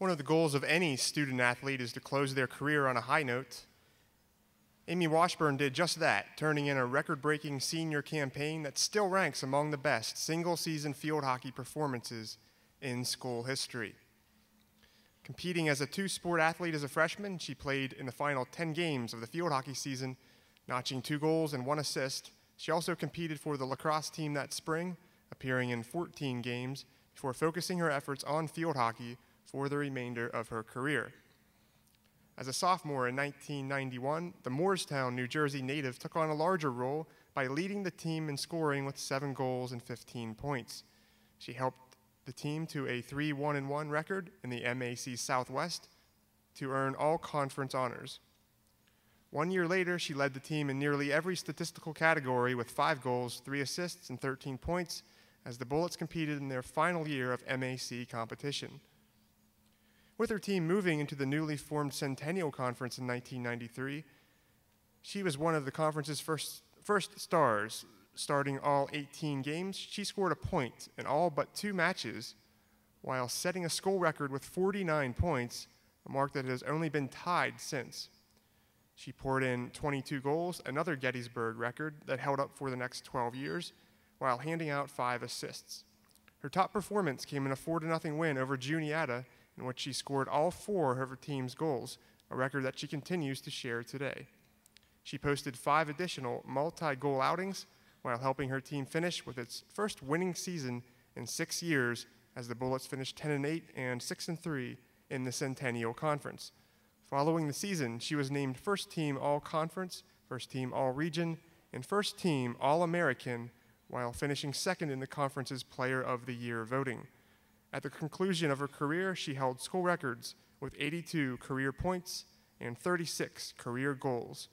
One of the goals of any student athlete is to close their career on a high note. Amy Washburn did just that, turning in a record-breaking senior campaign that still ranks among the best single-season field hockey performances in school history. Competing as a two-sport athlete as a freshman, she played in the final 10 games of the field hockey season, notching 2 goals and 1 assist. She also competed for the lacrosse team that spring, appearing in 14 games before focusing her efforts on field hockey for the remainder of her career. As a sophomore in 1991, the Moorestown, New Jersey native took on a larger role by leading the team in scoring with 7 goals and 15 points. She helped the team to a 3-1-1 record in the MAC Southwest to earn all conference honors. 1 year later, she led the team in nearly every statistical category with 5 goals, 3 assists, and 13 points as the Bullets competed in their final year of MAC competition. With her team moving into the newly formed Centennial Conference in 1993, she was one of the conference's first stars. Starting all 18 games, she scored a point in all but 2 matches, while setting a school record with 49 points, a mark that has only been tied since. She poured in 22 goals, another Gettysburg record that held up for the next 12 years, while handing out 5 assists. Her top performance came in a 4-0 win over Juniata, in which she scored all 4 of her team's goals, a record that she continues to share today. She posted 5 additional multi-goal outings while helping her team finish with its first winning season in 6 years as the Bullets finished 10-8 and 6-3 in the Centennial Conference. Following the season, she was named First Team All-Conference, First Team All-Region, and First Team All-American, while finishing second in the conference's Player of the Year voting. At the conclusion of her career, she held school records with 82 career points and 36 career goals.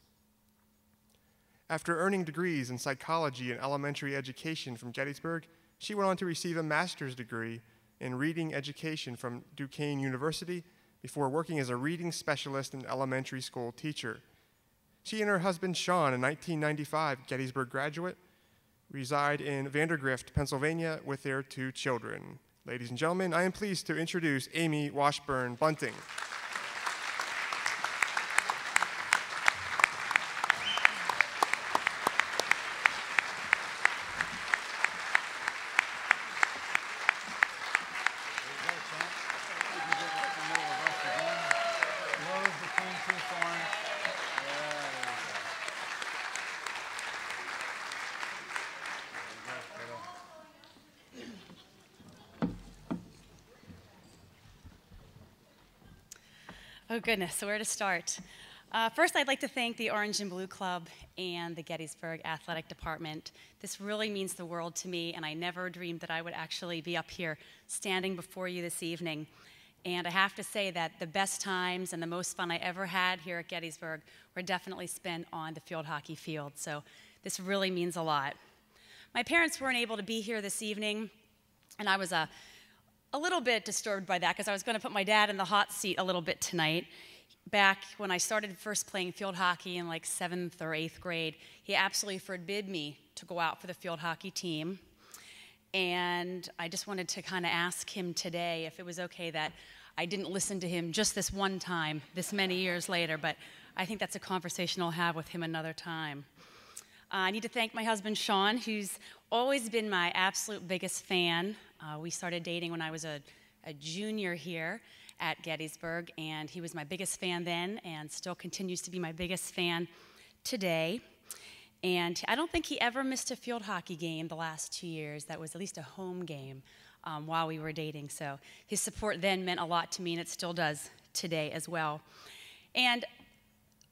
After earning degrees in psychology and elementary education from Gettysburg, she went on to receive a master's degree in reading education from Duquesne University before working as a reading specialist and elementary school teacher. She and her husband, Sean, a 1995 Gettysburg graduate, reside in Vandergrift, Pennsylvania, with their 2 children. Ladies and gentlemen, I am pleased to introduce Amy Washburn Bunting. Oh goodness, so where to start? First, I'd like to thank the Orange and Blue Club and the Gettysburg Athletic Department. This really means the world to me, and I never dreamed that I would actually be up here standing before you this evening. And I have to say that the best times and the most fun I ever had here at Gettysburg were definitely spent on the field hockey field, so this really means a lot. My parents weren't able to be here this evening, and I was a little bit disturbed by that because I was going to put my dad in the hot seat a little bit tonight. Back when I started first playing field hockey in like 7th or 8th grade, he absolutely forbid me to go out for the field hockey team. And I just wanted to kind of ask him today if it was okay that I didn't listen to him just this one time, this many years later, but I think that's a conversation I'll have with him another time. I need to thank my husband, Sean, who's always been my absolute biggest fan. We started dating when I was a junior here at Gettysburg, and he was my biggest fan then and still continues to be my biggest fan today. And I don't think he ever missed a field hockey game the last 2 years. That was at least a home game while we were dating. So his support then meant a lot to me, and it still does today as well. And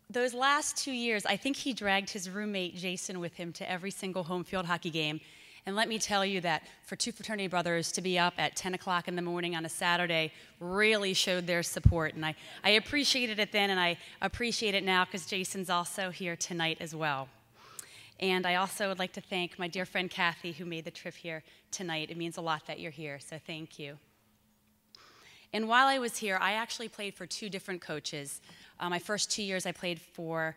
those last 2 years, I think he dragged his roommate, Jason, with him to every single home field hockey game. And let me tell you that for 2 fraternity brothers to be up at 10 o'clock in the morning on a Saturday really showed their support. And I appreciated it then, and I appreciate it now because Jason's also here tonight as well. And I also would like to thank my dear friend Kathy, who made the trip here tonight. It means a lot that you're here, so thank you. And while I was here, I actually played for 2 different coaches. My first 2 years I played for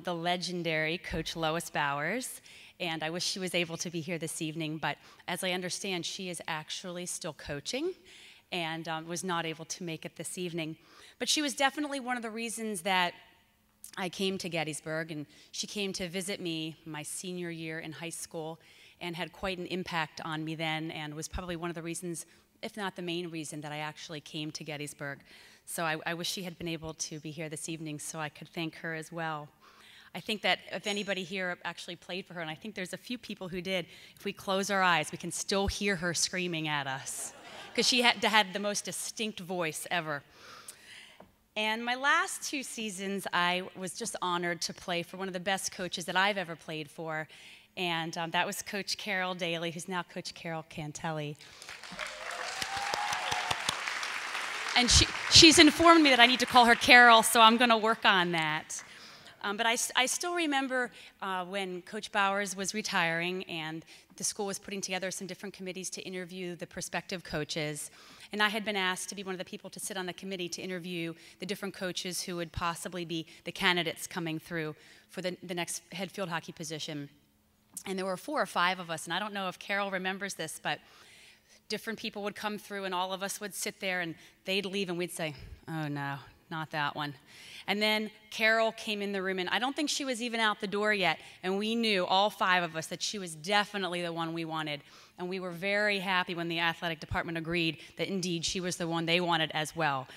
the legendary Coach Lois Bowers, and I wish she was able to be here this evening, but as I understand, she is actually still coaching, and was not able to make it this evening. But she was definitely one of the reasons that I came to Gettysburg, and she came to visit me my senior year in high school and had quite an impact on me then, and was probably one of the reasons, if not the main reason, that I actually came to Gettysburg. So I wish she had been able to be here this evening so I could thank her as well. I think that if anybody here actually played for her, and I think there's a few people who did, if we close our eyes, we can still hear her screaming at us, because she had the most distinct voice ever. And my last 2 seasons, I was just honored to play for one of the best coaches that I've ever played for, and that was Coach Carol Daly, who's now Coach Carol Cantelli. And she's informed me that I need to call her Carol, so I'm going to work on that. But I still remember when Coach Bowers was retiring and the school was putting together some different committees to interview the prospective coaches. And I had been asked to be one of the people to sit on the committee to interview the different coaches who would possibly be the candidates coming through for the next head field hockey position. And there were 4 or 5 of us, and I don't know if Carol remembers this, but different people would come through and all of us would sit there and they'd leave and we'd say, oh no, not that one. And then Carol came in the room, and I don't think she was even out the door yet, and we knew, all 5 of us, that she was definitely the one we wanted. And we were very happy when the athletic department agreed that indeed she was the one they wanted as well.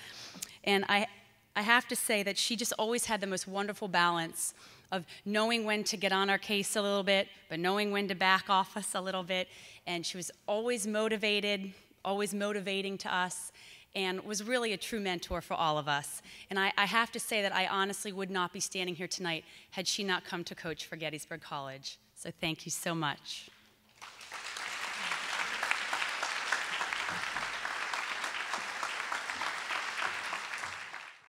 And I have to say that she just always had the most wonderful balance of knowing when to get on our case a little bit, but knowing when to back off us a little bit. And she was always motivated, always motivating to us, and was really a true mentor for all of us. And I have to say that I honestly would not be standing here tonight had she not come to coach for Gettysburg College. So thank you so much.